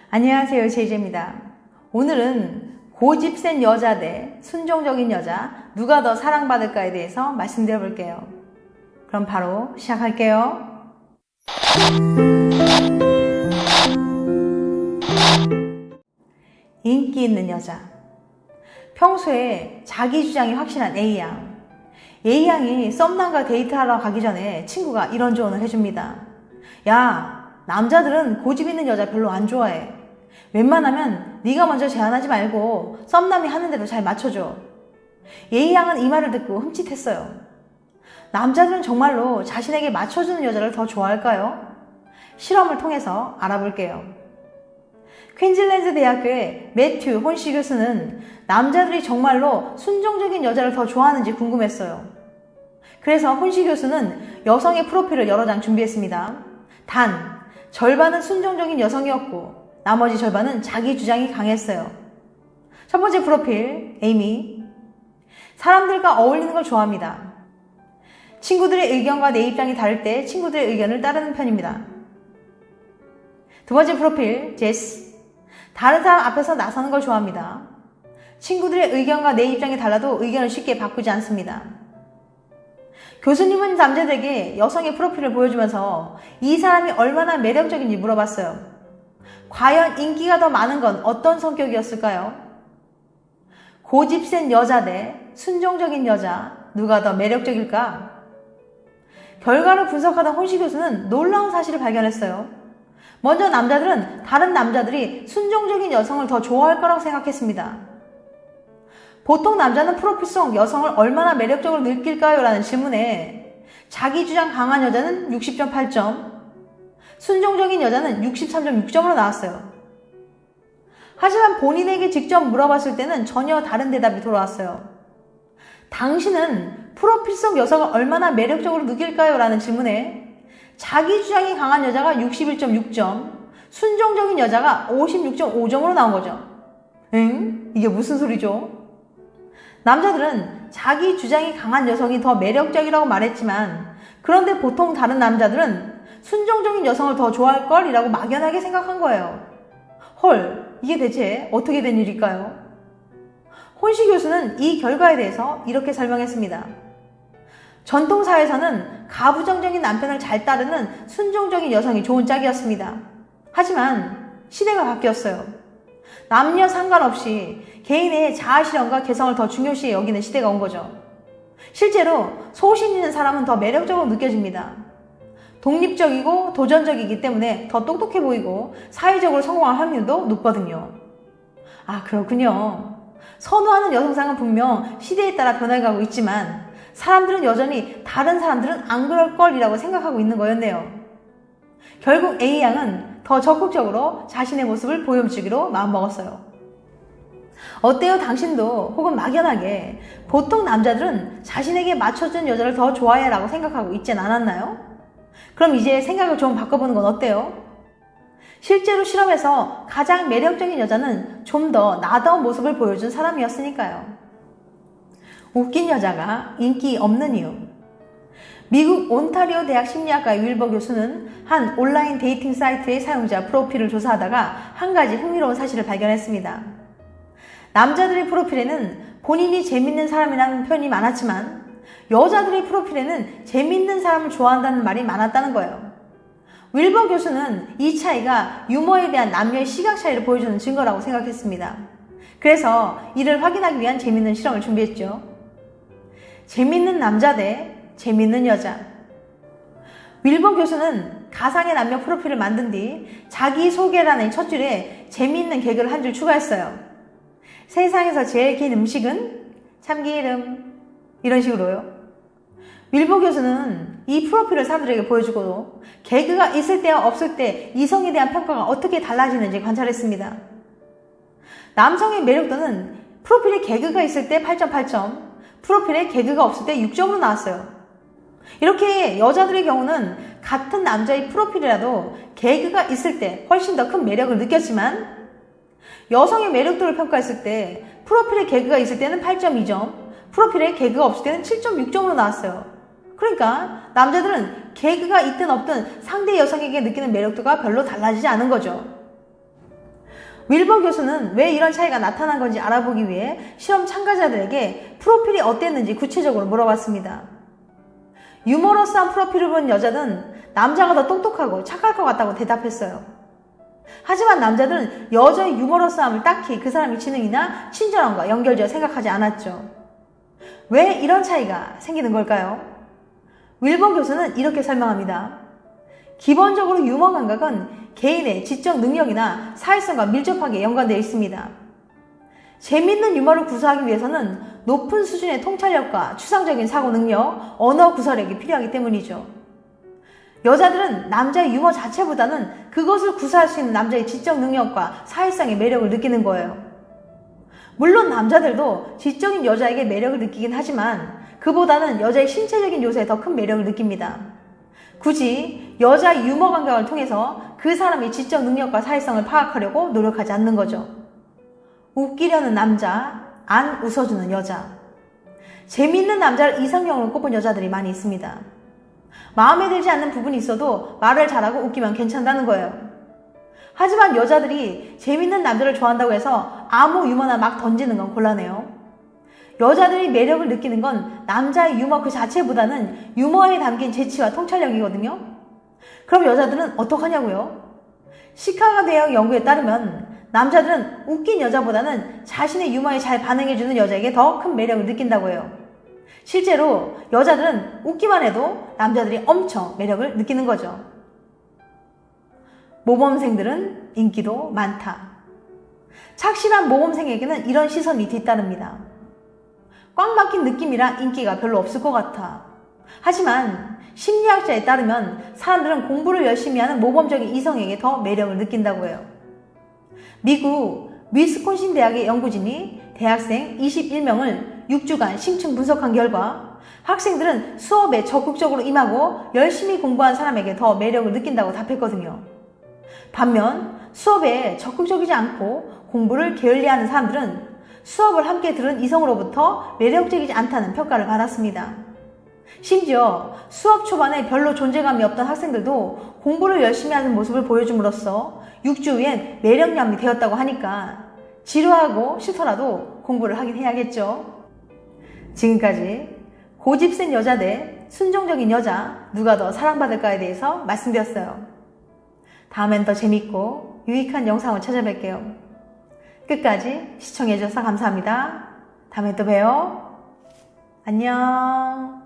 안녕하세요, 제이제입니다. 오늘은 고집 센 여자 대 순종적인 여자 누가 더 사랑받을까에 대해서 말씀드려 볼게요. 그럼 바로 시작할게요. 인기 있는 여자. 평소에 자기 주장이 확실한 A양. A양이 썸남과 데이트하러 가기 전에 친구가 이런 조언을 해줍니다. 야, 남자들은 고집 있는 여자 별로 안 좋아해. 웬만하면 네가 먼저 제안하지 말고 썸남이 하는 대로 잘 맞춰줘. A양은 이 말을 듣고 흠칫했어요. 남자들은 정말로 자신에게 맞춰주는 여자를 더 좋아할까요? 실험을 통해서 알아볼게요. 퀸즐랜드 대학교의 매튜 혼시 교수는 남자들이 정말로 순종적인 여자를 더 좋아하는지 궁금했어요. 그래서 혼시 교수는 여성의 프로필을 여러 장 준비했습니다. 단, 절반은 순종적인 여성이었고 나머지 절반은 자기 주장이 강했어요. 첫 번째 프로필, 에이미. 사람들과 어울리는 걸 좋아합니다. 친구들의 의견과 내 입장이 다를 때 친구들의 의견을 따르는 편입니다. 두 번째 프로필, 제스. 다른 사람 앞에서 나서는 걸 좋아합니다. 친구들의 의견과 내 입장이 달라도 의견을 쉽게 바꾸지 않습니다. 교수님은 남자들에게 여성의 프로필을 보여주면서 이 사람이 얼마나 매력적인지 물어봤어요. 과연 인기가 더 많은 건 어떤 성격이었을까요? 고집 센 여자 대 순종적인 여자, 누가 더 매력적일까? 결과를 분석하던 혼시 교수는 놀라운 사실을 발견했어요. 먼저 남자들은 다른 남자들이 순종적인 여성을 더 좋아할 거라고 생각했습니다. 보통 남자는 프로필 속 여성을 얼마나 매력적으로 느낄까요? 라는 질문에 자기 주장 강한 여자는 60.8점, 순종적인 여자는 63.6점으로 나왔어요. 하지만 본인에게 직접 물어봤을 때는 전혀 다른 대답이 돌아왔어요. 당신은 프로필 속 여성을 얼마나 매력적으로 느낄까요? 라는 질문에 자기 주장이 강한 여자가 61.6점, 순종적인 여자가 56.5점으로 나온 거죠. 응? 이게 무슨 소리죠? 남자들은 자기 주장이 강한 여성이 더 매력적이라고 말했지만 그런데 보통 다른 남자들은 순종적인 여성을 더 좋아할 걸 이라고 막연하게 생각한 거예요. 헐, 이게 대체 어떻게 된 일일까요? 혼시 교수는 이 결과에 대해서 이렇게 설명했습니다. 전통사회에서는 가부장적인 남편을 잘 따르는 순종적인 여성이 좋은 짝이었습니다. 하지만 시대가 바뀌었어요. 남녀 상관없이 개인의 자아실현과 개성을 더 중요시 여기는 시대가 온 거죠. 실제로 소신 있는 사람은 더 매력적으로 느껴집니다. 독립적이고 도전적이기 때문에 더 똑똑해 보이고 사회적으로 성공할 확률도 높거든요. 아, 그렇군요. 선호하는 여성상은 분명 시대에 따라 변해가고 있지만 사람들은 여전히 다른 사람들은 안 그럴 걸이라고 생각하고 있는 거였네요. 결국 A양은 더 적극적으로 자신의 모습을 보여주기로 마음먹었어요. 어때요? 당신도 혹은 막연하게 보통 남자들은 자신에게 맞춰준 여자를 더 좋아해 라고 생각하고 있진 않았나요? 그럼 이제 생각을 좀 바꿔보는 건 어때요? 실제로 실험에서 가장 매력적인 여자는 좀 더 나다운 모습을 보여준 사람이었으니까요. 웃긴 여자가 인기 없는 이유. 미국 온타리오 대학 심리학과의 윌버 교수는 한 온라인 데이팅 사이트의 사용자 프로필을 조사하다가 한 가지 흥미로운 사실을 발견했습니다. 남자들의 프로필에는 본인이 재밌는 사람이라는 표현이 많았지만 여자들의 프로필에는 재밌는 사람을 좋아한다는 말이 많았다는 거예요. 윌버 교수는 이 차이가 유머에 대한 남녀의 시각 차이를 보여주는 증거라고 생각했습니다. 그래서 이를 확인하기 위한 재밌는 실험을 준비했죠. 재밌는 남자 대 재밌는 여자. 윌버 교수는 가상의 남녀 프로필을 만든 뒤 자기소개라는 첫 줄에 재미있는 개그를 한 줄 추가했어요. 세상에서 제일 긴 음식은 참기름. 이런 식으로요. 윌버 교수는 이 프로필을 사람들에게 보여주고 개그가 있을 때와 없을 때 이성에 대한 평가가 어떻게 달라지는지 관찰했습니다. 남성의 매력도는 프로필에 개그가 있을 때 8.8점, 프로필에 개그가 없을 때 6점으로 나왔어요. 이렇게 여자들의 경우는 같은 남자의 프로필이라도 개그가 있을 때 훨씬 더 큰 매력을 느꼈지만 여성의 매력도를 평가했을 때 프로필에 개그가 있을 때는 8.2점, 프로필에 개그가 없을 때는 7.6점으로 나왔어요. 그러니까 남자들은 개그가 있든 없든 상대 여성에게 느끼는 매력도가 별로 달라지지 않은 거죠. 윌버 교수는 왜 이런 차이가 나타난 건지 알아보기 위해 실험 참가자들에게 프로필이 어땠는지 구체적으로 물어봤습니다. 유머러스한 프로필을 본 여자는 남자가 더 똑똑하고 착할 것 같다고 대답했어요. 하지만 남자들은 여자의 유머러스함을 딱히 그 사람의 지능이나 친절함과 연결지어 생각하지 않았죠. 왜 이런 차이가 생기는 걸까요? 윌버 교수는 이렇게 설명합니다. 기본적으로 유머 감각은 개인의 지적 능력이나 사회성과 밀접하게 연관되어 있습니다. 재미있는 유머를 구사하기 위해서는 높은 수준의 통찰력과 추상적인 사고 능력, 언어 구사력이 필요하기 때문이죠. 여자들은 남자의 유머 자체보다는 그것을 구사할 수 있는 남자의 지적 능력과 사회성의 매력을 느끼는 거예요. 물론 남자들도 지적인 여자에게 매력을 느끼긴 하지만 그보다는 여자의 신체적인 요소에 더 큰 매력을 느낍니다. 굳이 여자의 유머 감각을 통해서 그 사람의 지적 능력과 사회성을 파악하려고 노력하지 않는 거죠. 웃기려는 남자, 안 웃어주는 여자. 재미있는 남자를 이상형으로 꼽은 여자들이 많이 있습니다. 마음에 들지 않는 부분이 있어도 말을 잘하고 웃기면 괜찮다는 거예요. 하지만 여자들이 재미있는 남자를 좋아한다고 해서 아무 유머나 막 던지는 건 곤란해요. 여자들이 매력을 느끼는 건 남자의 유머 그 자체보다는 유머에 담긴 재치와 통찰력이거든요. 그럼 여자들은 어떡하냐고요? 시카고 대학 연구에 따르면 남자들은 웃긴 여자보다는 자신의 유머에 잘 반응해주는 여자에게 더 큰 매력을 느낀다고 해요. 실제로 여자들은 웃기만 해도 남자들이 엄청 매력을 느끼는 거죠. 모범생들은 인기도 많다. 착실한 모범생에게는 이런 시선이 뒤따릅니다. 꽉 막힌 느낌이라 인기가 별로 없을 것 같아. 하지만 심리학자에 따르면 사람들은 공부를 열심히 하는 모범적인 이성에게 더 매력을 느낀다고 해요. 미국 위스콘신 대학의 연구진이 대학생 21명을 6주간 심층 분석한 결과 학생들은 수업에 적극적으로 임하고 열심히 공부한 사람에게 더 매력을 느낀다고 답했거든요. 반면 수업에 적극적이지 않고 공부를 게을리하는 사람들은 수업을 함께 들은 이성으로부터 매력적이지 않다는 평가를 받았습니다. 심지어 수업 초반에 별로 존재감이 없던 학생들도 공부를 열심히 하는 모습을 보여줌으로써 6주 후엔 매력남이 되었다고 하니까 지루하고 싫더라도 공부를 하긴 해야겠죠. 지금까지 고집센 여자 대 순종적인 여자 누가 더 사랑받을까에 대해서 말씀드렸어요. 다음엔 더 재밌고 유익한 영상을 찾아뵐게요. 끝까지 시청해주셔서 감사합니다. 다음에 또 봬요. 안녕.